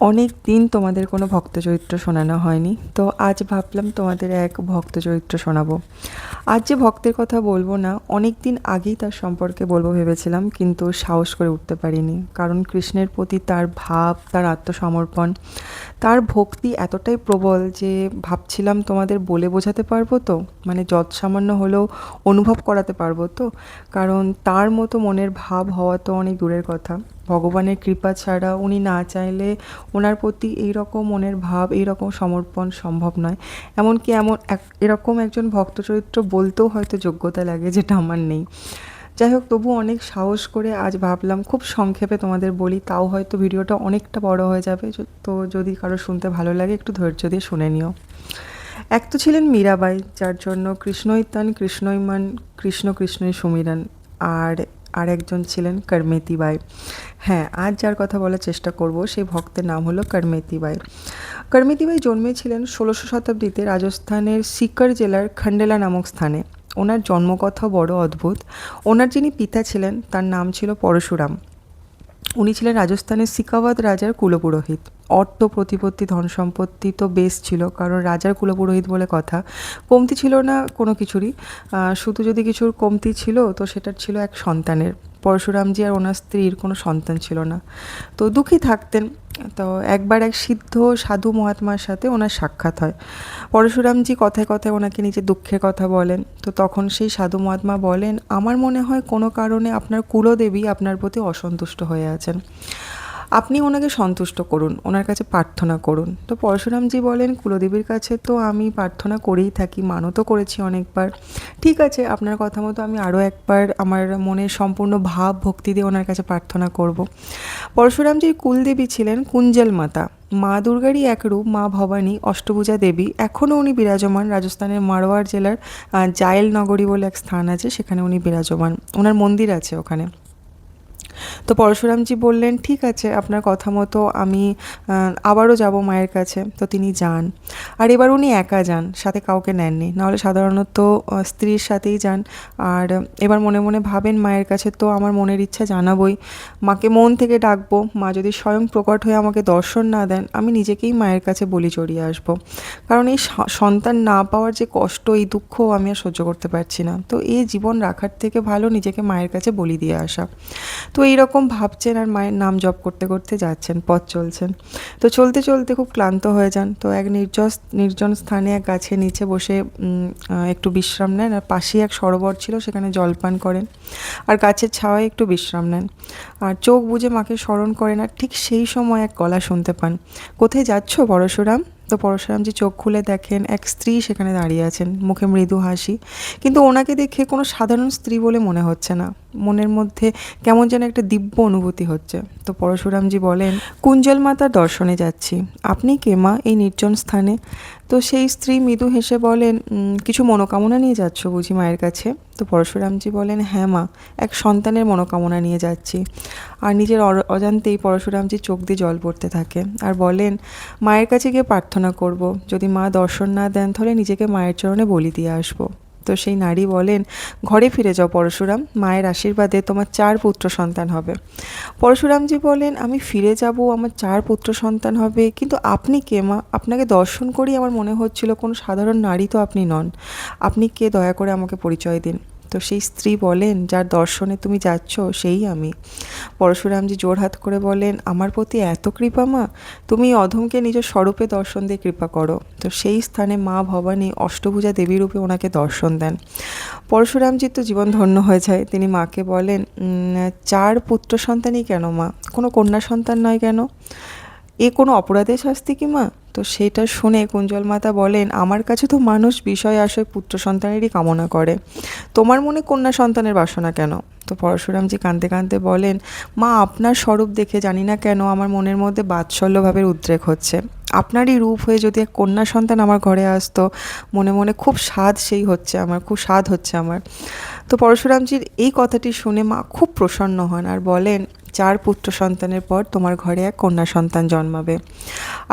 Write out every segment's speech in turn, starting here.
অনেক দিন তোমাদের কোনো ভক্ত চরিত্র শোনানো হয়নি, তো আজ ভাবলাম তোমাদের এক ভক্ত চরিত্র শোনাবো। আজ যে ভক্তের কথা বলবো না, অনেক দিন আগেই তার সম্পর্কে বলবো ভেবেছিলাম, কিন্তু সাহস করে উঠতে পারিনি। কারণ কৃষ্ণের প্রতি তার ভাব, তার আত্মসমর্পণ, তার ভক্তি এতটাই প্রবল যে ভাবছিলাম তোমাদের বলে বোঝাতে পারবো তো, মানে যৎসামান্য হলেও অনুভব করাতে পারবো তো। কারণ তার মতো মনের ভাব হওয়া তো অনেক দূরের কথা। ভগবানের কৃপা ছাড়া উনি না চাইলে ওনার প্রতি এইরকম মনের ভাব, এইরকম সমর্পণ সম্ভব নয়। এমনকি এরকম একজন ভক্ত চরিত্র বলতেও হয়তো যোগ্যতা লাগে, যেটা আমার নেই। যাই হোক, তবু অনেক সাহস করে আজ ভাবলাম খুব সংক্ষেপে তোমাদের বলি, তাও হয়তো ভিডিওটা অনেকটা বড় হয়ে যাবে। তো যদি কারো শুনতে ভালো লাগে, একটু ধৈর্য দিয়ে শুনে নিও। এক তো ছিলেন মীরাবাই, যার জন্য কৃষ্ণই তান কৃষ্ণই মান, কৃষ্ণ কৃষ্ণই সুমিরন। আর আর একজন ছিলেন করমেতি বাই। হ্যাঁ, আজ যার কথা বলার চেষ্টা করব সেই ভক্তের নাম হলো করমেতি বাই। করমেতি বাই জন্মেছিলেন ১৬০০ শতাব্দীতে রাজস্থানের সিকর জেলার খন্ডেলা নামক স্থানে। ওনার জন্মকথাও বড় অদ্ভুত। ওনার যিনি পিতা ছিলেন তার নাম ছিল পরশুরাম। উনি ছিলেন রাজস্থানের সিকাওয়াত রাজার কুলপুরোহিত। অর্থ প্রতিপত্তি ধন সম্পত্তি তো বেশ ছিল, কারণ রাজার কুলপুরোহিত বলে কথা। কমতি ছিল না কোনো কিছুরই। শুধু যদি কিছুর কমতি ছিল তো সেটার ছিল এক সন্তানের। পরশুরামজি আর ওনার স্ত্রীর কোনো সন্তান ছিল না, তো দুঃখী থাকতেন। তো একবার এক সিদ্ধ সাধু মহাত্মার সাথে ওনার সাক্ষাৎ হয়। পরশুরামজি কথায় কথায় ওনাকে নিজের দুঃখের কথা বলেন। তো তখন সেই সাধু মহাত্মা বলেন, আমার মনে হয় কোনো কারণে আপনার কুলদেবী আপনার প্রতি অসন্তুষ্ট হয়ে আছেন। আপনি ওনাকে সন্তুষ্ট করুন, ওনার কাছে প্রার্থনা করুন। তো পরশুরামজি বলেন, কুলদেবীর কাছে তো আমি প্রার্থনা করেই থাকি, মানতও করেছি অনেকবার। ঠিক আছে, আপনার কথা মতো আমি আরও একবার আমার মনের সম্পূর্ণ ভাব ভক্তি দিয়ে ওনার কাছে প্রার্থনা করব। পরশুরামজির কুলদেবী ছিলেন কুঞ্জল মাতা। মা দুর্গারই এক রূপ মা ভবানী, অষ্টভুজা দেবী। এখনও উনি বিরাজমান রাজস্থানের মারওয়াড় জেলার জায়েল নগরী বলে এক স্থান আছে, সেখানে উনি বিরাজমান। ওনার মন্দির আছে ওখানে। তো পরশুরামজি বললেন, ঠিক আছে, আপনার কথা মতো আমি আবারও যাব মায়ের কাছে। তো তিনি যান। আর এবার উনি একা যান, সাথে কাউকে নেননি, নাহলে সাধারণত স্ত্রীর সাথেই যান। আর এবার মনে মনে ভাবেন, মায়ের কাছে তো আমার মনের ইচ্ছা জানাবই, মাকে মন থেকে ডাকবো। মা যদি স্বয়ং প্রকট হয়ে আমাকে দর্শন না দেন, আমি নিজেকেই মায়ের কাছে বলি চড়িয়ে আসবো। কারণ এই সন্তান না পাওয়ার যে কষ্ট, এই দুঃখ আমি আর সহ্য করতে পারছি না। তো এই জীবন রাখার থেকে ভালো নিজেকে মায়ের কাছে বলি দিয়ে আসা। তো এইরকম ভাবছেন আর মায়ের নাম জপ করতে করতে যাচ্ছেন, পথ চলছেন। তো চলতে চলতে খুব ক্লান্ত হয়ে যান। তো এক নির্জন স্থানে এক গাছের নিচে বসে একটু বিশ্রাম নেন। আর পাশেই এক সরোবর ছিল, সেখানে জলপান করেন আর গাছের ছাওয়ায় একটু বিশ্রাম নেন। আর চোখ বুজে মাকে স্মরণ করেন। আর ঠিক সেই সময় এক গলা শুনতে পান, কোথায় যাচ্ছ পরশুরাম? তো পরশুরামজি চোখ খুলে দেখেন এক স্ত্রী সেখানে দাঁড়িয়ে আছেন, মুখে মৃদু হাসি। কিন্তু ওনাকে দেখে কোনো সাধারণ স্ত্রী বলে মনে হচ্ছে না। মনের মধ্যে কেমন যেন একটা দিব্য অনুভূতি হচ্ছে। তো পরশুরামজি বলেন, কুঞ্জল মাতার দর্শনে যাচ্ছি। আপনি কে মা এই নির্জন স্থানে? তো সেই স্ত্রী মৃদু হেসে বলেন, কিছু মনোকামনা নিয়ে যাচ্ছ বুঝি মায়ের কাছে? তো পরশুরামজি বলেন, হ্যাঁ মা, এক সন্তানের মনোকামনা নিয়ে যাচ্ছি। আর নিজের অজান্তেই পরশুরামজি চোখ দিয়ে জল পড়তে থাকে আর বলেন, মায়ের কাছে গিয়ে প্রার্থনা করব, যদি মা দর্শন না দেন তাহলে নিজেকে মায়ের চরণে বলি দিয়ে আসবো। তো সেই নারী বলেন, ঘরে ফিরে যাও পরশুরাম, মায়ের আশীর্বাদে তোমার 4 পুত্র সন্তান হবে। পরশুরামজি বলেন, আমি ফিরে যাব, আমার 4 পুত্র সন্তান হবে, কিন্তু আপনি কে মা? আপনাকে দর্শন করেই আমার মনে হচ্ছিল কোনো সাধারণ নারী তো আপনি নন। আপনি কে, দয়া করে আমাকে পরিচয় দিন। তো সেই স্ত্রী বলেন, যার দর্শনে তুমি যাচ্ছ সেই আমি। পরশুরামজি জোড়হাত করে বলেন, আমার প্রতি এত কৃপা মা, তুমি অধমকে নিজের স্বরূপে দর্শন দিয়ে কৃপা করো। তো সেই স্থানে মা ভবানী অষ্টভুজা দেবী রূপে ওনাকে দর্শন দেন। পরশুরামজির তো জীবন ধন্য হয়ে যায়। তিনি মাকে বলেন, 4 পুত্র সন্তানই কেন মা, কোনো কন্যা সন্তান নয় কেন? এ কোনো অপরাধের শাস্তি কি মা? তো সেটা শুনে কুঞ্জল মাতা বলেন, আমার কাছে তো মানুষ বিষয় আশয় পুত্র সন্তানেরই কামনা করে, তোমার মনে কন্যা সন্তানের বাসনা কেন? তো পরশুরামজি কাঁদতে কাঁদতে বলেন, মা আপনার স্বরূপ দেখে জানি না কেন আমার মনের মধ্যে বাৎসল্যভাবের উদ্রেক হচ্ছে। আপনারই রূপ হয়ে যদি এক কন্যা সন্তান আমার ঘরে আসতো, মনে মনে খুব স্বাদ খুব স্বাদ হচ্ছে আমার। তো পরশুরামজির এই কথাটি শুনে মা খুব প্রসন্ন হন আর বলেন, 4 পুত্র সন্তানের পর তোমার ঘরে এক কন্যা সন্তান জন্মাবে,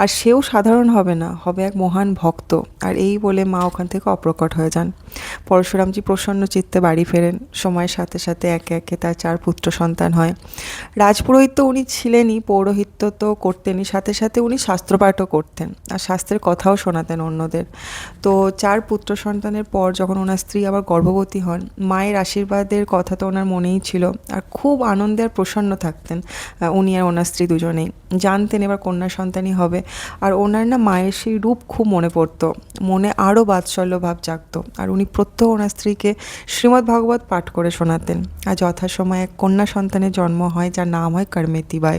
আর সেও সাধারণ হবে না, হবে এক মহান ভক্ত। আর এই বলে মা ওখান থেকে অপ্রকট হয়ে যান। পরশুরামজি প্রসন্ন চিত্তে বাড়ি ফেরেন। সময়ের সাথে সাথে একে একে তার 4 পুত্র সন্তান হয়। রাজপুরোহিত তো উনি ছিলেনই, পৌরোহিত্য তো করতেনই, সাথে সাথে উনি শাস্ত্রপাঠও করতেন আর শাস্ত্রের কথাও শোনাতেন অন্যদের। তো 4 পুত্র সন্তানের পর যখন ওনার স্ত্রী আবার গর্ভবতী হন, মায়ের আশীর্বাদের কথা তো ওনার মনেই ছিল, আর খুব আনন্দে আর প্রসন্ন থাকতেন উনি আর ওনার স্ত্রী দুজনেই। জানতেন এবার কন্যা সন্তানই হবে। আর ওনার না মায়ের সেই রূপ খুব মনে পড়তো, মনে আরও বাৎসল্য ভাব জাগতো। আর উনি প্রত্যহ ওনার স্ত্রীকে শ্রীমদ্ ভাগবত পাঠ করে শোনাতেন। আর যথাসময়ে এক কন্যা সন্তানের জন্ম হয়, যার নাম হয় কর্মেতিবাই।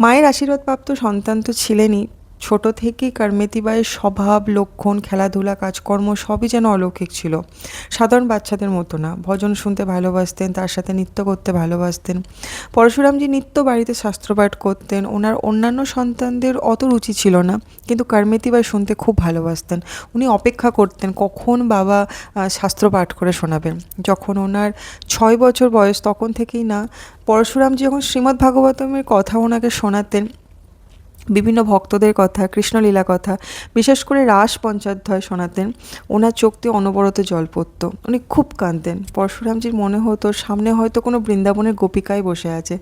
মায়ের আশীর্বাদপ্রাপ্ত সন্তান তো ছিলেনই। ছোট থেকেই কর্মেতিবাইয়ের স্বভাব, লক্ষণ, খেলাধুলা, কাজকর্ম সবই যেন অলৌকিক ছিল। সাধারণ বাচ্চাদের মতো না। ভজন শুনতে ভালোবাসতেন, তার সাথে নৃত্য করতে ভালোবাসতেন। পরশুরামজি নিত্য বাড়িতে শাস্ত্রপাঠ করতেন। ওনার অন্যান্য সন্তানদের অত রুচি ছিল না, কিন্তু কর্মেতিবাই শুনতে খুব ভালোবাসতেন। উনি অপেক্ষা করতেন কখন বাবা শাস্ত্রপাঠ করে শোনাবেন। যখন ওনার 6 বছর বয়স, তখন থেকেই না পরশুরামজি যখন শ্রীমদ্ ভাগবতমের কথা ওনাকে শোনাতেন, বিভিন্ন ভক্তদের কথা, কৃষ্ণলীলা কথা, বিশেষ করে রাস পঞ্চাধ্যায় শোনাতেন, ওনার চোখ দিয়ে অনবরত জল পড়তো। উনি খুব কাঁদতেন। পরশুরামজির মনে হতো সামনে হয়তো কোনো বৃন্দাবনের গোপিকাই বসে আছে,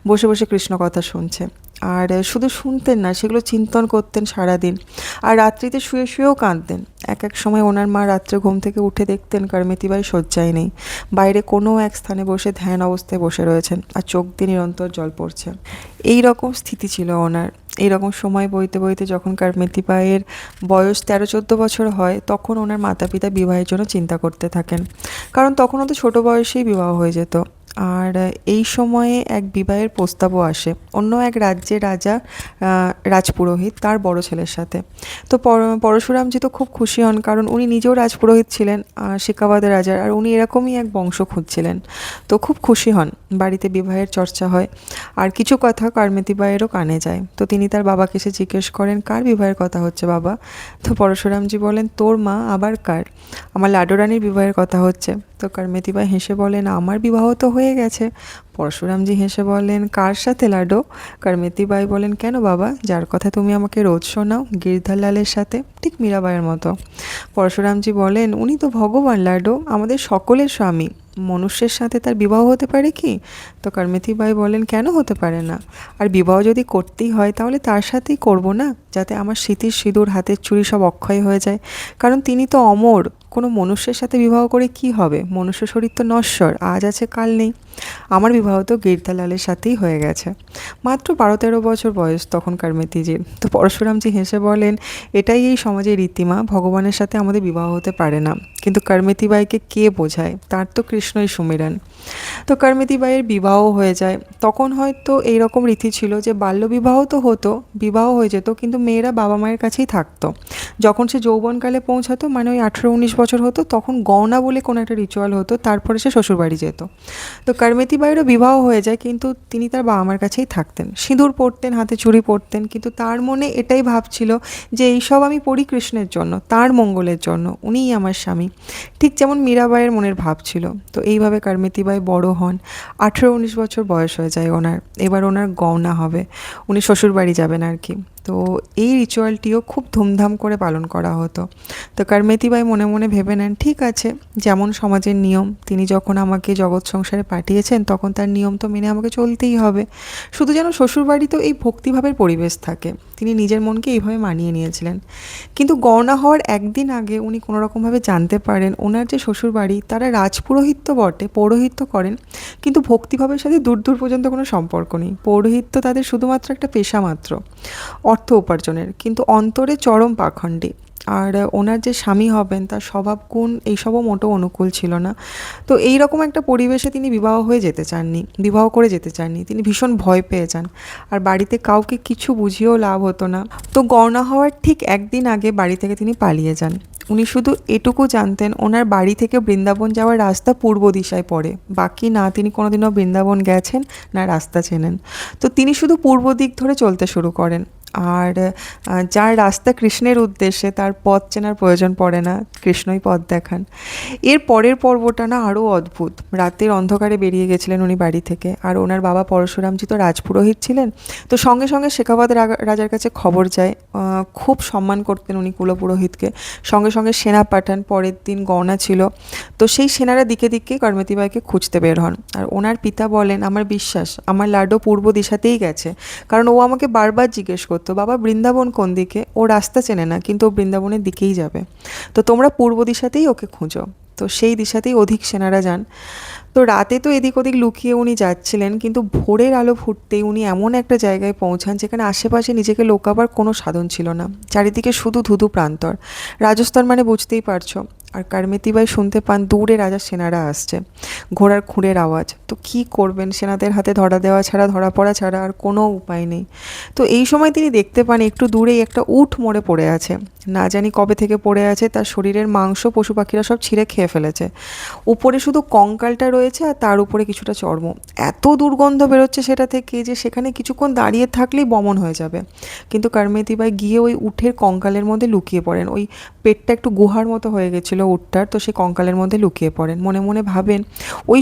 বসে বসে কৃষ্ণ কথা শুনছে। আর শুধু শুনতেন না, সেগুলো চিন্তন করতেন সারাদিন। আর রাত্রিতে শুয়ে শুয়েও কাঁদতেন। এক এক সময় ওনার মা রাত্রে ঘুম থেকে উঠে দেখতেন কর্মেতিবাই শয্যায় নেই, বাইরে কোনো এক স্থানে বসে ধ্যান অবস্থায় বসে রয়েছেন, আর চোখ দিয়ে নিরন্তর জল পড়ছে। এই রকম স্থিতি ছিল ওনার। এইরকম সময় বইতে বইতে যখন কর্মেতিবাইয়ের বয়স 13-14 বছর হয়, তখন ওনার মাতা পিতা বিবাহের জন্য চিন্তা করতে থাকেন, কারণ তখন ওদের ছোটো বয়সেই বিবাহ হয়ে যেত। আর এই সময়ে এক বিবাহের প্রস্তাবও আসে অন্য এক রাজ্যের রাজা, রাজপুরোহিত, তার বড় ছেলের সাথে। তো পরশুরামজি তো খুব খুশি হন, কারণ উনি নিজেও রাজপুরোহিত ছিলেন, শিকাবাদের রাজার, আর উনি এরকমই এক বংশ খুঁজছিলেন। তো খুব খুশি হন। বাড়িতে বিবাহের চর্চা হয়, আর কিছু কথা কর্মেতিবাইয়েরও কানে যায়। তো তিনি তার বাবাকে এসে জিজ্ঞেস করেন, কার বিবাহের কথা হচ্ছে বাবা? তো পরশুরামজি বলেন, তোর মা আবার কার? আমার লাডোরানির বিবাহের কথা হচ্ছে। তো কর্মেতিবাই হেসে বলেন, আমার বিবাহ তো হয়ে গেছে। পরশুরামজি হেসে বলেন, কার সাথে লাডো? কর্মেতিবাই বলেন, কেন বাবা, যার কথা তুমি আমাকে রোজ শোনাও, গিরধার লালের সাথে, ঠিক মীরাবাইয়ের মতো। পরশুরামজি বলেন, উনি তো ভগবান লাডো, আমাদের সকলের স্বামী, মনুষ্যের সাথে তার বিবাহ হতে পারে কি? তো কর্মেতিবাই বলেন, কেন হতে পারে না? আর বিবাহ যদি করতেই হয় তাহলে তার সাথেই করব না, যাতে আমার স্মৃতির সিঁদুর, হাতের চুড়ি সব অক্ষয় হয়ে যায়। কারণ তিনি তো অমর। কোনো মনুষ্যের সাথে বিবাহ করে কি হবে? মনুষ্য শরীর তো নশ্বর, আজ আছে কাল নেই। আমার বিবাহ তো গিরধালালের সাথেই হয়ে গেছে। মাত্র 12-13 বছর বয়স তখন কর্মেতিজির। তো পরশুরামজি হেসে বলেন, এটাই এই সমাজের রীতিমা, ভগবানের সাথে আমাদের বিবাহ হতে পারে না। কিন্তু কর্মেতিবাইকে কে বোঝায়? তার তো কৃষ্ণই সুমিরান। তো কর্মেতিবাইয়ের বিবাহ হয়ে যায়। তখন হয়তো এইরকম রীতি ছিল যে বাল্যবিবাহ তো হতো, বিবাহ হয়ে যেত, কিন্তু মেয়েরা বাবা মায়ের কাছেই থাকতো। যখন সে যৌবনকালে পৌঁছাতো, মানে ওই 18-19 বছর হতো, তখন গয়না বলে কোনো একটা রিচুয়াল হতো, তারপরে সে শ্বশুরবাড়ি যেত। তো কর্মেতিবাইয়েরও বিবাহ হয়ে যায়, কিন্তু তিনি তার বাবা মার কাছেই থাকতেন। সিঁদুর পরতেন, হাতে চুড়ি পরতেন, কিন্তু তার মনে এটাই ভাবছিল যে এইসব আমি পড়ি কৃষ্ণের জন্য, তার মঙ্গলের জন্য, উনিই আমার স্বামী। ঠিক যেমন মীরাবাইয়ের মনের ভাব ছিল। তো এইভাবে কর্মেতিবাই বড় হন। 18-19 বছর বয়স হয়ে যায় ওনার। এবার ওনার গয়না হবে, উনি শ্বশুরবাড়ি যাবেন আর কি। তো এই রিচুয়ালটিও খুব ধুমধাম করে পালন করা হতো। তো কর্মেতিবাই মনে মনে ভেবে নেন, ঠিক আছে, যেমন সমাজের নিয়ম, তিনি যখন আমাকে জগৎ সংসারে পাঠিয়েছেন, তখন তার নিয়ম তো মেনে আমাকে চলতেই হবে। শুধু যেন শ্বশুরবাড়িতেও এই ভক্তিভাবের পরিবেশ থাকে। তিনি নিজের মনকে এইভাবে মানিয়ে নিয়েছিলেন। কিন্তু গয়না হওয়ার একদিন আগে উনি কোনোরকমভাবে জানতে পারেন, ওনার যে শ্বশুরবাড়ি, তারা রাজপুরোহিত্য বটে, পৌরোহিত্য করেন, কিন্তু ভক্তিভাবের সাথে দূর দূর পর্যন্ত কোনো সম্পর্ক নেই। পৌরোহিত্য তাদের শুধুমাত্র একটা পেশা মাত্র, অর্থ উপার্জনের, কিন্তু অন্তরে চরম পাখণ্ডী। আর ওনার যে স্বামী হবেন, তার স্বভাব গুণ এইসবও মোটেও অনুকূল ছিল না। তো এই রকম একটা পরিবেশে তিনি বিবাহ হয়ে যেতে চাননি, বিবাহ করে যেতে চাননি। তিনি ভীষণ ভয় পেয়ে যান। আর বাড়িতে কাউকে কিছু বুঝিয়েও লাভ হতো না। তো গয়না হওয়ার ঠিক একদিন আগে বাড়ি থেকে তিনি পালিয়ে যান। উনি শুধু এটুকু জানতেন, ওনার বাড়ি থেকে বৃন্দাবন যাওয়ার রাস্তা পূর্ব দিশায় পড়ে, বাকি না তিনি কোনোদিনও বৃন্দাবন গেছেন, না রাস্তা চেনেন। তো তিনি শুধু পূর্ব দিক ধরে চলতে শুরু করেন। আর যার রাস্তা কৃষ্ণের উদ্দেশ্যে তার পথ চেনার প্রয়োজন পড়ে না, কৃষ্ণই পথ দেখান। এর পরের পর্বটা না আরও অদ্ভুত। রাতের অন্ধকারে বেরিয়ে গেছিলেন উনি বাড়ি থেকে, আর ওনার বাবা পরশুরামজি তো রাজপুরোহিত ছিলেন। তো সঙ্গে সঙ্গে শেখাবত রাজার কাছে খবর যায়। খুব সম্মান করতেন উনি কুলপুরোহিতকে। সঙ্গে সঙ্গে সেনা পাঠান, পরের দিন গণনা ছিল। তো সেই সেনারা দিকে দিকে করমতিবাইকে খুঁজতে বের হন। আর ওনার পিতা বলেন, আমার বিশ্বাস আমার লাডো পূর্ব দিশাতেই গেছে, কারণ ও আমাকে বারবার জিজ্ঞেস করতো, বাবা বৃন্দাবন কোন দিকে? ও রাস্তা চেনে না, কিন্তু ও বৃন্দাবনের দিকেই যাবে। তো তোমরা পূর্ব দিশাতেই ওকে খুঁজো। তো সেই দিশাতেই অধিক সেনারা যান। তো রাতে তো এদিক ওদিক লুকিয়ে উনি যাচ্ছিলেন, কিন্তু ভোরের আলো ফুটতেই উনি এমন একটা জায়গায় পৌঁছান যেখানে আশেপাশে নিজেকে লোকাবার কোনো সাধন ছিল না। চারিদিকে শুধু ধুধু প্রান্তর। রাজস্থান মানে বুঝতেই পারছো। আর কারমেতিবাই শুনতে পান দূরে রাজার সেনারা আসছে, ঘোড়ার খুঁড়ের আওয়াজ। তো কি করবেন? সেনাদের হাতে ধরা দেওয়া ছাড়া, ধরা পড়া ছাড়া আর কোনো উপায় নেই। তো এই সময় তিনি দেখতে পান একটু দূরেই একটা উট মরে পড়ে আছে। না জানি কবে থেকে পড়ে আছে, তার শরীরের মাংস পশু পাখিরা সব ছিঁড়ে খেয়ে ফেলেছে। উপরে শুধু কঙ্কালটা রয়েছে, আর তার উপরে কিছুটা চর্ম। এত দুর্গন্ধ বেরোচ্ছে সেটা থেকে যে সেখানে কিছুক্ষণ দাঁড়িয়ে থাকলেই বমন হয়ে যাবে। কিন্তু কারমেতিবাই গিয়ে ওই উটের কঙ্কালের মধ্যে লুকিয়ে পড়েন। ওই পেটটা একটু গুহার মতো হয়ে গেছিলো উটটার, তো সেই কঙ্কালের মধ্যে লুকিয়ে পড়েন। মনে মনে ভাবেন, ওই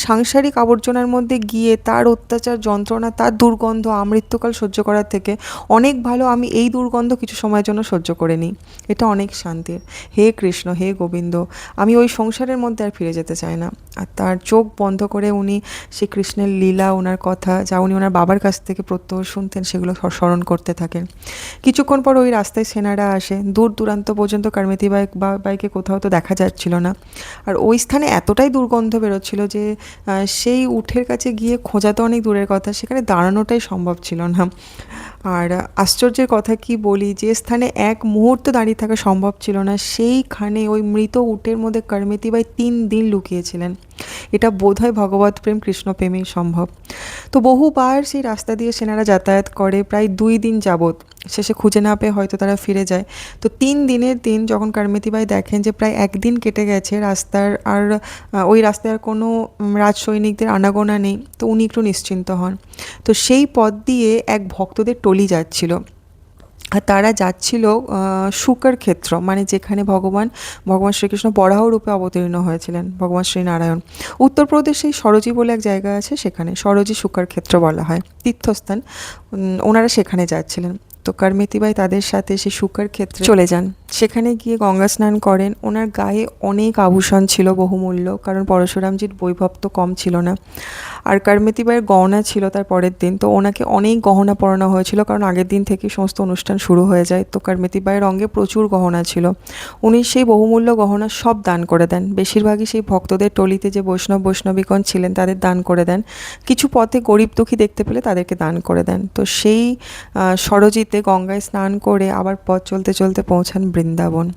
সাংসারিক আবর্জনার মধ্যে গিয়ে তার অত্যাচার, যন্ত্রণা, তার দুর্গন্ধ আমৃত্যুকাল সহ্য করার থেকে অনেক ভালো আমি এই দুর্গন্ধ কিছু সময়ের জন্য সহ্য করে নিই। এটা অনেক শান্তির। হে কৃষ্ণ, হে গোবিন্দ, আমি ওই সংসারের মধ্যে আর ফিরে যেতে চাই না। আর তার চোখ বন্ধ করে উনি শ্রী কৃষ্ণের লীলা, ওনার কথা যা উনি ওনার বাবার কাছ থেকে প্রত্যহ শুনতেন, সেগুলো স্মরণ করতে থাকেন। কিছুক্ষণ পর ওই রাস্তায় সেনারা আসে। দূর দূরান্ত পর্যন্ত বাইকে কোথাও তো দেখা যাচ্ছিল না। আর ওই স্থানে এতটাই দুর্গন্ধ বেরোচ্ছিল যে সেই উঠের কাছে গিয়ে খোঁজা তো অনেক দূরের কথা, সেখানে দাঁড়ানোটাই সম্ভব ছিল না। আর আশ্চর্যের কথা কি বলি, যে স্থানে এক মুহূর্ত দাঁড়িয়ে থাকা সম্ভব ছিল না, সেইখানে ওই মৃত উটের মধ্যে করমতিবাই 3 দিন লুকিয়েছিলেন। এটা বোধহয় ভগবত প্রেম, কৃষ্ণ প্রেমেই সম্ভব। তো বহুবার সেই রাস্তা দিয়ে সেনারা যাতায়াত করে, প্রায় 2 দিন যাবৎ। শেষে খুঁজে না পেয়ে হয়তো তারা ফিরে যায়। তো 3 দিনের দিন যখন করমতিবাই দেখেন যে প্রায় 1 দিন কেটে গেছে, রাস্তার আর ওই রাস্তায় আর কোনো রাজসৈনিকদের আনাগোনা নেই, তো উনি একটু নিশ্চিন্ত হন। তো সেই পথ দিয়ে এক ভক্তদের টলি যাচ্ছিল। আর তারা যাচ্ছিল শুকর ক্ষেত্র, মানে যেখানে ভগবান শ্রীকৃষ্ণ বরাহ রূপে অবতীর্ণ হয়েছিলেন, ভগবান শ্রীনারায়ণ। উত্তরপ্রদেশে সরোজি বলে এক জায়গা আছে, সেখানে সরোজি শুকর ক্ষেত্র বলা হয়, তীর্থস্থান। ওনারা সেখানে যাচ্ছিলেন। তো করমতিবাই তাদের সাথে সেই শুকর ক্ষেত্রে চলে যান। সেখানে গিয়ে গঙ্গা স্নান করেন। ওনার গায়ে অনেক আভূষণ ছিল বহুমূল্য, কারণ পরশুরামজির বৈভব তো কম ছিল না। আর করমতিবাইয়ের গহনা ছিল তার পরের দিন, তো ওনাকে অনেক গহনা পরানো হয়েছিল, কারণ আগের দিন থেকেই সমস্ত অনুষ্ঠান শুরু হয়ে যায়। তো করমতিবাইয়ের অঙ্গে প্রচুর গহনা ছিল। উনি সেই বহুমূল্য গহনা সব দান করে দেন। বেশিরভাগই সেই ভক্তদের টলিতে যে বৈষ্ণবীগণ ছিলেন তাদের দান করে দেন। কিছু পথে গরিব দুঃখী দেখতে পেলে তাদেরকে দান করে দেন। তো সেই সরজিতে গঙ্গায় স্নান করে আবার পথ চলতে চলতে পৌঁছান বৃন্দাবন।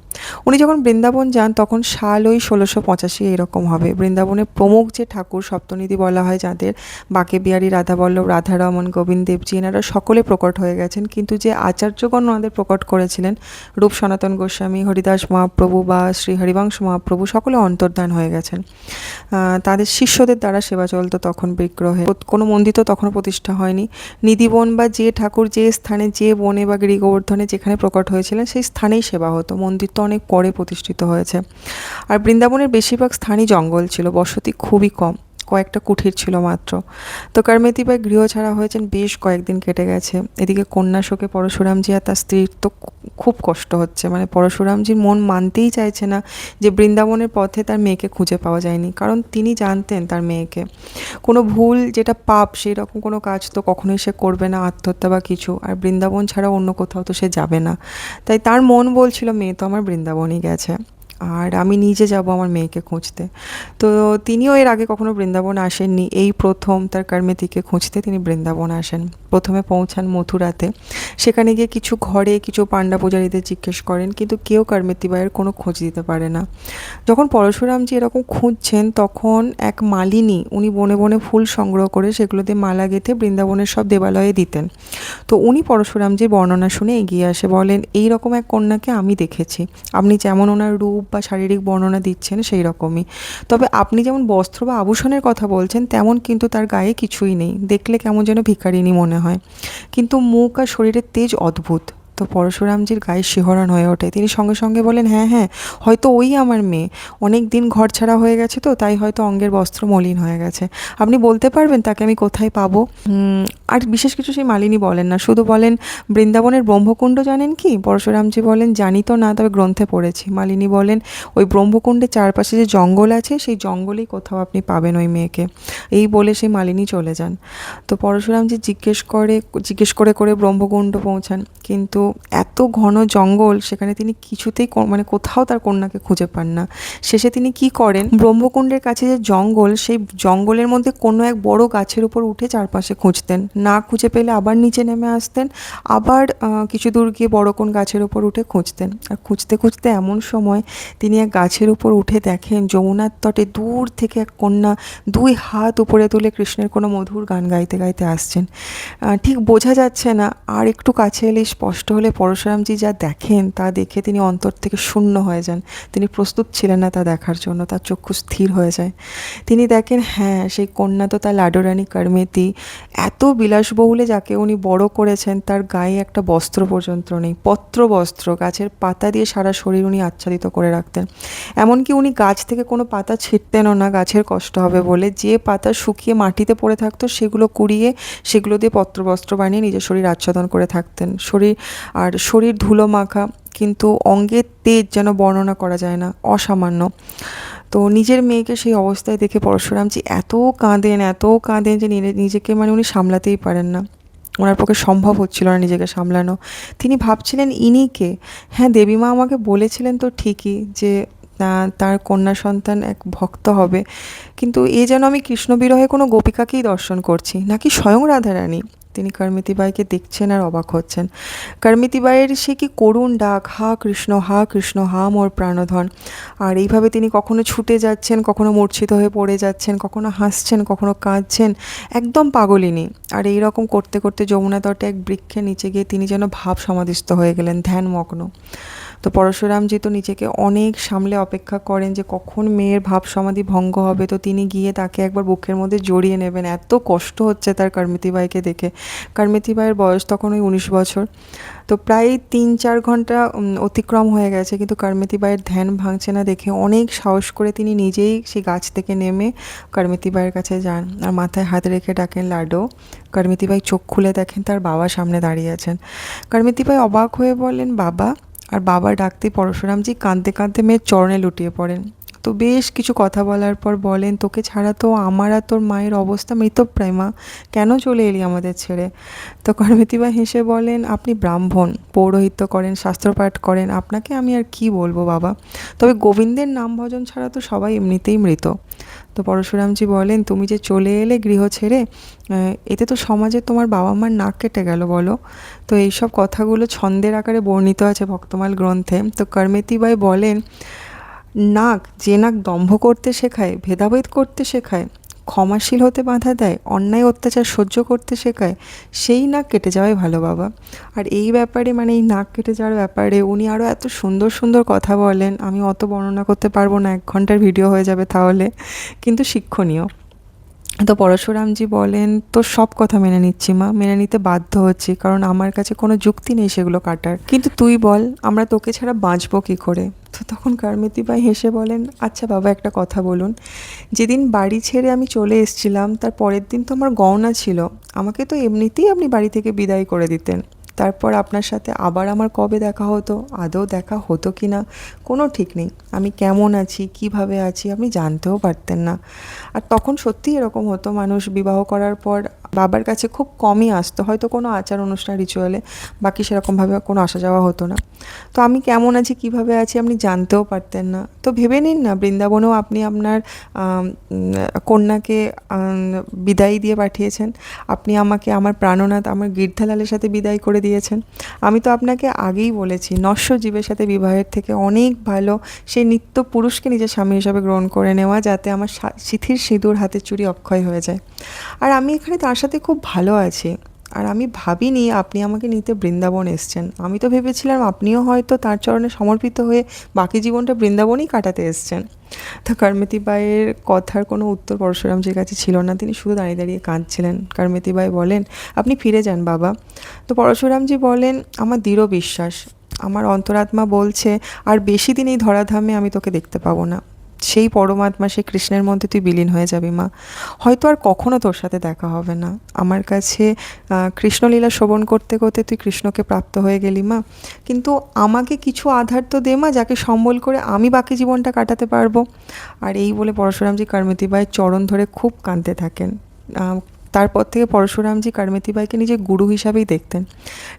উনি যখন বৃন্দাবন যান তখন সাল ওই 1685 এরকম হবে। বৃন্দাবনের প্রমুখ যে ঠাকুর সপ্তনিধি বলা হয় যাদের, বাঁকে বিহারী, রাধাবল্লভ, রাধারমন, গোবিন্দ দেবজি, এনারা সকলে প্রকট হয়ে গেছেন। কিন্তু যে আচার্যগণ ওনাদের প্রকট করেছিলেন, রূপ সনাতন গোস্বামী, হরিদাস মহাপ্রভু বা শ্রী হরিবংশ মহাপ্রভু, সকলে অন্তর্ধান হয়ে গেছেন। তাদের শিষ্যদের দ্বারা সেবা চলতো তখন বিগ্রহে। কোনো মন্দির তো তখনও প্রতিষ্ঠা হয়নি। নিধিবন বা যে ঠাকুর যে স্থানে, যে বনে বা গিরি গোবর্ধনে যেখানে প্রকট হয়েছিলেন সেই স্থানেই সেবা হতো। মন্দির তো অনেক পরে প্রতিষ্ঠিত হয়েছে। আর বৃন্দাবনের বেশিরভাগ স্থানই জঙ্গল ছিল, বসতি খুবই কম, কয়েকটা কুঠির ছিল মাত্র। তো করমতিবাই গৃহ ছাড়া হয়েছেন, বেশ কয়েকদিন কেটে গেছে। এদিকে কন্যা শোকে পরশুরামজি আর তার স্ত্রীর তো খুব কষ্ট হচ্ছে। মানে পরশুরামজির মন মানতেই চাইছে না যে বৃন্দাবনের পথে তার মেয়েকে খুঁজে পাওয়া যায়নি, কারণ তিনি জানতেন তার মেয়েকে। কোনো ভুল যেটা পাপ, সেই রকম কোনো কাজ তো কখনোই সে করবে না, আত্মহত্যা বা কিছু। আর বৃন্দাবন ছাড়া অন্য কোথাও তো সে যাবে না। তাই তার মন বলছিল, মেয়ে তো আমার বৃন্দাবনই গেছে, আর আমি নিজে যাব আমার মেয়েকে খুঁজতে। তো তিনিও এর আগে কখনো বৃন্দাবন আসেননি, এই প্রথম তার করমতিকে খুঁজতে তিনি বৃন্দাবন আসেন। প্রথমে পৌঁছান মথুরাতে। সেখানে গিয়ে কিছু ঘরে কিছু পাণ্ডা পূজারীদের জিজ্ঞেস করেন, কিন্তু কেউ করমতিবাইয়ের কোনো খোঁজ দিতে পারে না। যখন পরশুরামজি এরকম খুঁজছেন তখন এক মালিনী, উনি বনে বনে ফুল সংগ্রহ করে সেগুলো দিয়ে মালা গেঁথে বৃন্দাবনের সব দেবালয়ে দিতেন। তো উনি পরশুরামজির বর্ণনা শুনে এগিয়ে আসে, বলেন, এই রকম এক কন্যাকে আমি দেখেছি। আপনি যেমন ওনার রূপ, বা শারীরিক বর্ণনা দিচ্ছেন সেই রকমই। তবে আপনি যেমন বস্ত্র বা আভূষণের কথা বলছেন তেমন কিন্তু তার গায়ে কিছুই নেই, দেখলে কেমন যেন ভিখারিনী মনে হয়, কিন্তু মুখ আর শরীরের তেজ অদ্ভুত। তো পরশুরামজির গায়ে শিহরণ হয়ে ওঠে। তিনি সঙ্গে সঙ্গে বলেন, হ্যাঁ হ্যাঁ, হয়তো ওই আমার মেয়ে। অনেক দিন ঘর ছাড়া হয়ে গেছে তো, তাই হয়তো অঙ্গের বস্ত্র মলিন হয়ে গেছে। আপনি বলতে পারবেন তাকে আমি কোথায় পাবো? আর বিশেষ কিছু সেই মালিনী বলেন না, শুধু বলেন, বৃন্দাবনের ব্রহ্মকুণ্ড জানেন কি? পরশুরামজি বলেন, জানি তো না, তবে গ্রন্থে পড়েছি। মালিনী বলেন, ওই ব্রহ্মকুণ্ডের চারপাশে যে জঙ্গল আছে সেই জঙ্গলেই কোথাও আপনি পাবেন ওই মেয়েকে। এই বলে সেই মালিনী চলে যান। তো পরশুরামজি জিজ্ঞেস করে করে ব্রহ্মকুণ্ড পৌঁছান, কিন্তু এত ঘন জঙ্গল, সেখানে তিনি কিছুতেই মানে কোথাও তার কন্যাকে খুঁজে পান না। শেষে তিনি কি করেন, ব্রহ্মকুণ্ডের কাছে যে জঙ্গল, সেই জঙ্গলের মধ্যে কোনো এক বড় গাছের উপর উঠে চারপাশে খুঁজতেন। না খুঁজে পেলে আবার নিচে নেমে আসতেন, আবার কিছু দূর গিয়ে বড় কোন গাছের উপর উঠে খুঁজতেন। আর খুঁজতে খুঁজতে এমন সময় তিনি এক গাছের উপর উঠে দেখেন যমুনার তটে দূর থেকে এক কন্যা দুই হাত উপরে তুলে কৃষ্ণের কোনো মধুর গান গাইতে গাইতে আসছেন। ঠিক বোঝা যাচ্ছে না, আর একটু কাছে এলে স্পষ্ট হলে পরশুরামজি যা দেখেন তা দেখে তিনি অন্তর থেকে শূন্য হয়ে যান। তিনি প্রস্তুত ছিলেন না তা দেখার জন্য, তার চক্ষু স্থির হয়ে যায়। তিনি দেখেন, হ্যাঁ, সেই কন্যা তো তার লাডোরানী কার্মেতি। এত বিলাসবহুলে যাকে উনি বড় করেছেন, তার গায়ে একটা বস্ত্র পর্যন্ত নেই, পত্র বস্ত্র, গাছের পাতা দিয়ে সারা শরীর উনি আচ্ছাদিত করে রাখতেন। এমনকি উনি গাছ থেকে কোনো পাতা ছিঁড়তেনও না গাছের কষ্ট হবে বলে। যে পাতা শুকিয়ে মাটিতে পড়ে থাকতো সেগুলো কুড়িয়ে সেগুলো দিয়ে পত্রবস্ত্র বানিয়ে নিজের শরীর আচ্ছাদন করে থাকতেন। শরীর ধুলো মাখা, কিন্তু অঙ্গের তেজ যেন বর্ণনা করা যায় না, অসামান্য। তো নিজের মেয়েকে সেই অবস্থায় দেখে পরশুরামজি এত কাঁদেন যে নিজেকে মানে উনি সামলাতেই পারেন না। ওনার পক্ষে সম্ভব হচ্ছিল না নিজেকে সামলানো। তিনি ভাবছিলেন, ইনি কে? হ্যাঁ, দেবীমা আমাকে বলেছিলেন তো ঠিকই যে তার কন্যা সন্তান এক ভক্ত হবে, কিন্তু এ যেন আমি কৃষ্ণ বিরহে কোনো গোপিকাকেই দর্শন করছি, নাকি স্বয়ং রাধারানী। তিনি কার্মিতিবাইকে দেখছেন আর অবাক হচ্ছেন। কার্মিতিবাইয়ের সে কি করুণ ডাক, হা কৃষ্ণ হা কৃষ্ণ হা মোর প্রাণধন। আর এইভাবে তিনি কখনো ছুটে যাচ্ছেন, কখনো মূর্ছিত হয়ে পড়ে যাচ্ছেন, কখনো হাসছেন, কখনো কাঁদছেন, একদম পাগলিনী। আর এই রকম করতে করতে যমুনা তটে এক বৃক্ষের নিচে গিয়ে তিনি যেন ভাব সমাধিস্থ হয়ে গেলেন, ধ্যানমগ্ন। তো পরশুরামজি তো নিজেকে অনেক সামলে অপেক্ষা করেন যে কখন মেয়ের ভাব সমাধি ভঙ্গ হবে, তো তিনি গিয়ে তাকে একবার বুকের মধ্যে জড়িয়ে নেবেন। এত কষ্ট হচ্ছে তার কার্মিতিবাইকে দেখে। কার্মিতিবাইয়ের বয়স তখন ওই 19 বছর। তো প্রায় 3-4 ঘন্টা অতিক্রম হয়ে গেছে, কিন্তু কার্মিতিবাইয়ের ধ্যান ভাঙছে না দেখে অনেক সাহস করে তিনি নিজেই সেই গাছ থেকে নেমে কার্মিতিবাইয়ের কাছে যান আর মাথায় হাত রেখে ডাকেন, লাডো। কার্মিতিবাই চোখ খুলে দেখেন তার বাবা সামনে দাঁড়িয়ে আছেন। কার্মিতিবাই অবাক হয়ে বলেন, বাবা। আর বাবা ডাকতেই পরশুরামজি কাঁদতে কাঁদতে মেয়ের চরণে লুটিয়ে পড়েন। তো বেশ কিছু কথা বলার পর বলেন, তোকে ছাড়া তো আমার আর তোর মায়ের অবস্থা মৃতপ্রায় মা, কেন চলে এলি আমাদের ছেড়ে? তো কার্মিতিবাই হেসে বলেন, আপনি ব্রাহ্মণ, পৌরোহিত্য করেন, শাস্ত্রপাঠ করেন, আপনাকে আমি আর কি বলবো বাবা, তবে গোবিন্দের নাম ভজন ছাড়া তো সবাই এমনিতেই মৃত। তো পরশুরামজি বলেন, তুমি যে চলে এলে গৃহ ছেড়ে, এতে তো সমাজে তোমার বাবা মার নাক কেটে গেল বলো। তো এইসব কথাগুলো ছন্দের আকারে বর্ণিত আছে ভক্তমাল গ্রন্থে। তো কার্মিতিবাই বলেন, যে নাক দম্ভ করতে শেখায়, ভেদাভেদ করতে শেখায়, ক্ষমাশীল হতে বাধা দেয়, অন্যায় অত্যাচার সহ্য করতে শেখায়, সেই নাক কেটে যাওয়াই ভালো বাবা। আর এই ব্যাপারে, মানে এই নাক কেটে যাওয়ার ব্যাপারে উনি আরও এত সুন্দর সুন্দর কথা বলেন, আমি অত বর্ণনা করতে পারবো না, 1 ঘন্টার ভিডিও হয়ে যাবে তাহলে, কিন্তু শিক্ষণীয়। তো পরশুরামজি বলেন, তো সব কথা মেনে নিচ্ছি মা, মেনে নিতে বাধ্য হচ্ছি, কারণ আমার কাছে কোনো যুক্তি নেই সেগুলো কাটার, কিন্তু তুই বল, আমরা তোকে ছাড়া বাঁচবো কী করে? তো তখন কার্মিতিবাই হেসে বলেন, আচ্ছা বাবা, একটা কথা বলুন, যেদিন বাড়ি ছেড়ে আমি চলে এসেছিলাম তার পরের দিন তো আমার গহনা ছিল, আমাকে তো এমনিতেই আপনি বাড়ি থেকে বিদায় করে দিতেন। তারপর আপনার সাথে আবার আমার কবে দেখা হতো, আদৌ দেখা হতো কি না কোনো ঠিক নেই। আমি কেমন আছি, কিভাবে আছি আপনি জানতেও পারতেন না। আর তখন সত্যিই এরকম হতো, মানুষ বিবাহ করার পর বাবার কাছে খুব কমই আসতো, হয়তো কোনো আচার অনুষ্ঠান রিচুয়ালে, বাকি সেরকমভাবে কোনো আসা যাওয়া হতো না। তো আমি কেমন আছি, কিভাবে আছি আপনি জানতেও পারতেন না। তো ভেবে নিন না, বৃন্দাবনেও আপনি আপনার কন্যাকে বিদায় দিয়ে পাঠিয়েছেন, আপনি আমাকে আমার প্রাণনাথ আমার গির্ধালালের সাথে বিদায় করে দিয়েছেন। আমি তো আপনাকে আগেই বলেছি, নশ্বর জীবের সাথে বিবাহের থেকে অনেক ভালো সেই নিত্য পুরুষকে নিজের স্বামী হিসাবে গ্রহণ করে নেওয়া, যাতে আমার সিঁথির সিঁদুর হাতের চুড়ি অক্ষয় হয়ে যায়। আর আমি এখানে তার সাথে খুব ভালো আছি। আর আমি ভাবিনি আপনি আমাকে নিতে বৃন্দাবন এসছেন। আমি তো ভেবেছিলাম আপনিও হয়তো তার চরণে সমর্পিত হয়ে বাকি জীবনটা বৃন্দাবনেই কাটাতে এসছেন। তো কারমেতি বাইয়ের কথার কোনো উত্তর পরশুরামজির কাছে ছিল না, তিনি শুধু দাঁড়িয়ে দাঁড়িয়ে কাঁদছিলেন। কারমেতি বাই বলেন, আপনি ফিরে যান বাবা। তো পরশুরামজি বলেন, আমার দৃঢ় বিশ্বাস, আমার অন্তরাত্মা বলছে আর বেশি দিন এই ধরাধামে আমি তোকে দেখতে পাবো না। সেই পরমাত্মা, সেই কৃষ্ণের মধ্যে তুই বিলীন হয়ে যাবি মা। হয়তো আর কখনো তোর সাথে দেখা হবে না। আমার কাছে কৃষ্ণলীলা শ্রবণ করতে করতে তুই কৃষ্ণকে প্রাপ্ত হয়ে গেলি মা, কিন্তু আমাকে কিছু আধার তো দে মা, যাকে সম্বল করে আমি বাকি জীবনটা কাটাতে পারবো। আর এই বলে পরশুরামজি কারমেতি বাইয়ের চরণ ধরে খুব কাঁদতে থাকেন। তারপর থেকে পরশুরামজি কারমেতি বাইকে নিজের গুরু হিসাবেই দেখতেন।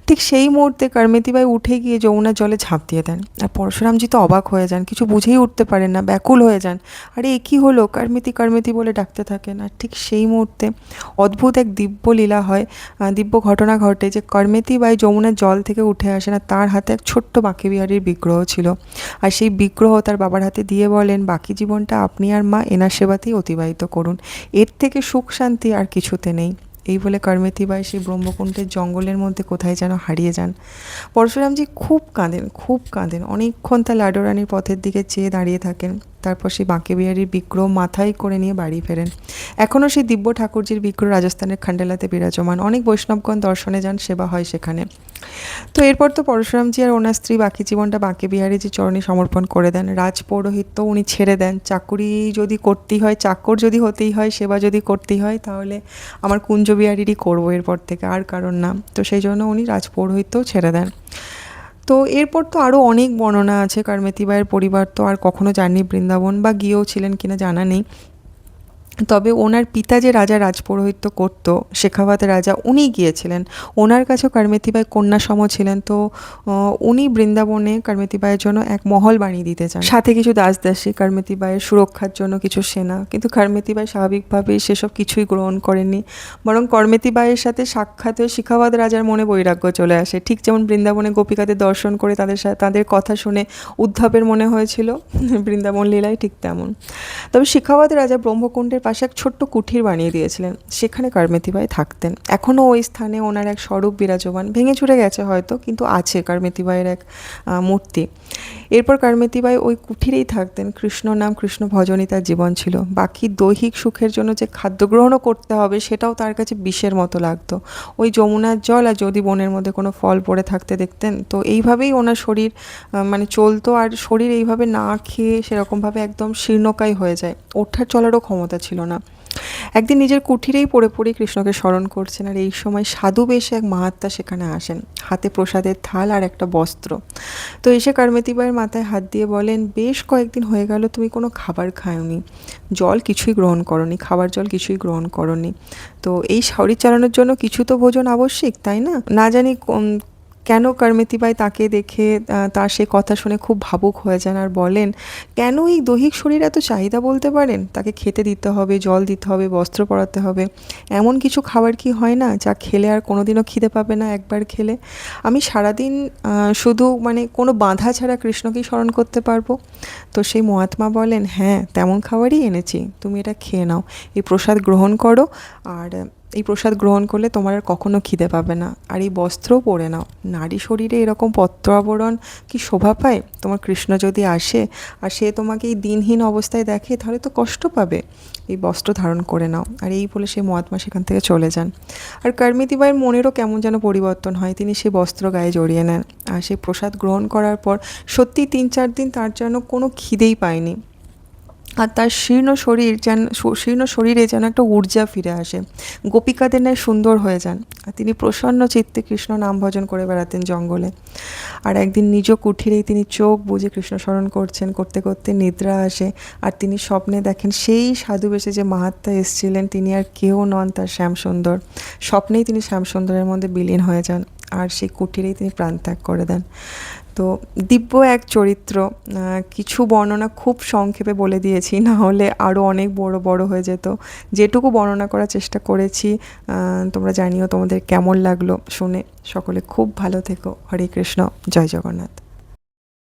ঠিক সেই মুহূর্তে কারমেতি বাই উঠে গিয়ে যমুনার জলে ঝাঁপ দিয়ে দেন। আর পরশুরামজি তো অবাক হয়ে যান, কিছু বুঝেই উঠতে পারেন না, ব্যাকুল হয়ে যান। আরে এ কী হলো, কারমেতি কারমেতি বলে ডাকতে থাকেন। আর ঠিক সেই মুহূর্তে অদ্ভুত এক দিব্য লীলা হয়, দিব্য ঘটনা ঘটে যে কারমেতি বাই যমুনার জল থেকে উঠে আসেন আর তার হাতে এক ছোট্ট বাঁকে বিহারীর বিগ্রহ ছিল। আর সেই বিগ্রহ তার বাবার হাতে দিয়ে বলেন, বাকি জীবনটা আপনি আর মা এনার সেবাতেই অতিবাহিত করুন, এর থেকে সুখ শান্তি আর কিছুতে নেই। এই বলে কারমেতি বাই সেই ব্রহ্মকুণ্ডের জঙ্গলের মধ্যে কোথায় যেন হারিয়ে যান। পরশুরামজি খুব কাঁদেন, খুব কাঁদেন, অনেকক্ষণ তার লাডোরানির পথের দিকে চেয়ে দাঁড়িয়ে থাকেন। তারপর সেই বাঁকে বিহারীর বিগ্রহ মাথায় করে নিয়ে বাড়ি ফেরেন। এখনও সেই দিব্য ঠাকুরজির বিগ্রহ রাজস্থানের খান্ডেলাতে বিরাজমান, অনেক বৈষ্ণবগণ দর্শনে যান, সেবা হয় সেখানে। তো এরপর তো পরশুরামজি আর ওনার স্ত্রী বাকি জীবনটা বাঁকে বিহারীজির চরণে সমর্পণ করে দেন। রাজপৌরোহিত্য উনি ছেড়ে দেন, চাকুরি যদি করতেই হয়, চাকর যদি হতেই হয়, সেবা যদি করতেই হয়, তাহলে আমার কুঞ্জ বিহারীরই করবো এরপর থেকে, আর কারণ না। তো সেই জন্য উনি রাজপৌরোহিত্যও ছেড়ে দেন। তো এরপর তো আরও অনেক বর্ণনা আছে। কারমেতি বাইয়ের পরিবার তো আর কখনো যাননি বৃন্দাবন, বা গিয়েও ছিলেন কিনা জানা নেই। তবে ওনার পিতা যে রাজা রাজপৌরোহিত্য করতো, শেখাওয়াত রাজা, উনি গিয়েছিলেন। ওনার কাছেও কারমেতি বাই কন্যাসম ছিলেন। তো উনি বৃন্দাবনে কারমেতি বাইয়ের জন্য এক মহল বানিয়ে দিতে চান, সাথে কিছু দাসদাসী, কারমেতি বাইয়ের সুরক্ষার জন্য কিছু সেনা। কিন্তু কারমেতি বাই স্বাভাবিকভাবেই সেসব কিছুই গ্রহণ করেননি। বরং কারমেতি বাইয়ের সাথে সাক্ষাৎ হয়ে শেখাওয়াত রাজার মনে বৈরাগ্য চলে আসে। ঠিক যেমন বৃন্দাবনে গোপিকাদের দর্শন করে তাদের সাথে তাদের কথা শুনে উদ্ধবের মনে হয়েছিল বৃন্দাবন লীলায় ঠিক তেমন। তবে শেখাওয়াত রাজা ব্রহ্মকুণ্ডের পাশে এক ছোট্ট কুঠির বানিয়ে দিয়েছিলেন, সেখানে কারমেতি বাই থাকতেন। এখনও ওই স্থানে ওনার এক স্বরূপ বিরাজমান, ভেঙে চুরে গেছে হয়তো, কিন্তু আছে কারমেতি বাইয়ের এক মূর্তি। এরপর কারমেতি বাই ওই কুঠিরেই থাকতেন। কৃষ্ণ নাম, কৃষ্ণ ভজনই তার জীবন ছিল। বাকি দৈহিক সুখের জন্য যে খাদ্য গ্রহণও করতে হবে, সেটাও তার কাছে বিষের মতো লাগতো। ওই যমুনার জল আর যদি বনের মধ্যে কোনো ফল পড়ে থাকতে দেখতেন, তো এইভাবেই ওনার শরীর মানে চলতো। আর শরীর এইভাবে না খেয়ে সেরকমভাবে একদম শীর্ণকায় হয়ে যায়, ওঠার চলারও ক্ষমতা ছিল না। একদিন নিজের কুঠিরেই পড়ে পড়ে কৃষ্ণকে স্মরণ করছেন, আর এই সময় সাধু বেশে এক মহাত্মা সেখানে আসেন, হাতে প্রসাদের থাল আর একটা বস্ত্র। তো এসে কারমেতি বাইয়ের মাথায় হাত দিয়ে বলেন, বেশ কয়েকদিন হয়ে গেল তুমি কোনো খাবার খাওনি, জল কিছুই গ্রহণ করনি, খাবার জল কিছুই গ্রহণ করনি। তো এই শরীর চালানোর জন্য কিছু তো ভোজন আবশ্যিক, তাই না? না জানি কেন কারমেতি বাই তাকে দেখে তার সে কথা শুনে খুব ভাবুক হয়ে যান আর বলেন, কেন এই দৈহিক শরীর এত চাহিদা বলতে পারেন? তাকে খেতে দিতে হবে, জল দিতে হবে, বস্ত্র পরাতে হবে। এমন কিছু খাবার কি হয় না যা খেলে আর কোনোদিনও খিদে পাবে না একবার খেলে? আমি সারাদিন শুধু মানে কোনো বাধা ছাড়া কৃষ্ণকেই স্মরণ করতে পারবো। তো সেই মহাত্মা বলেন, হ্যাঁ তেমন খাবারই এনেছি, তুমি এটা খেয়ে নাও, এই প্রসাদ গ্রহণ করো। আর এই প্রসাদ গ্রহণ করলে তোমার আর কখনো খিদে পাবে না। আর এই বস্ত্রও পরে নাও, নারী শরীরে এরকম পত্র আবরণ কি শোভা পায়? তোমার কৃষ্ণ যদি আসে আর সে তোমাকে এই দিনহীন অবস্থায় দেখে, তাহলে তো কষ্ট পাবে। এই বস্ত্র ধারণ করে নাও। আর এই বলে সেই মহাত্মা সেখান থেকে চলে যান। আর কারমেতি বাইয়ের মনেরও কেমন যেন পরিবর্তন হয়, তিনি সেই বস্ত্র গায়ে জড়িয়ে নেন। আর সেই প্রসাদ গ্রহণ করার পর সত্যি 3-4 দিন তার যেন কোনো খিদেই পায়নি। আর তার শীর্ণ শরীরে যেন একটা ঊর্জা ফিরে আসে, গোপিকাদের ন্যায় সুন্দর হয়ে যান। আর তিনি প্রসন্ন চিত্তে কৃষ্ণ নাম ভজন করে বেড়াতেন জঙ্গলে। আর একদিন নিজ কুঠিরেই তিনি চোখ বুজে কৃষ্ণ স্মরণ করছেন, করতে করতে নিদ্রা আসে। আর তিনি স্বপ্নে দেখেন সেই সাধু বেশে যে মাহাত্মা এসেছিলেন, তিনি আর কেউ নন, তার শ্যামসুন্দর। স্বপ্নেই তিনি শ্যামসুন্দরের মধ্যে বিলীন হয়ে যান, আর সেই কুঠিরেই তিনি প্রাণত্যাগ করে দেন। তো দিব্য এক চরিত্র। কিছু বর্ণনা খুব সংক্ষেপে বলে দিয়েছি, না হলে আরও অনেক বড় বড় হয়ে যেত। যেটুকু বর্ণনা করার চেষ্টা করেছি, তোমরা জানিও তোমাদের কেমন লাগলো শুনে। সকলে খুব ভালো থেকো। হরে কৃষ্ণ, জয় জগন্নাথ।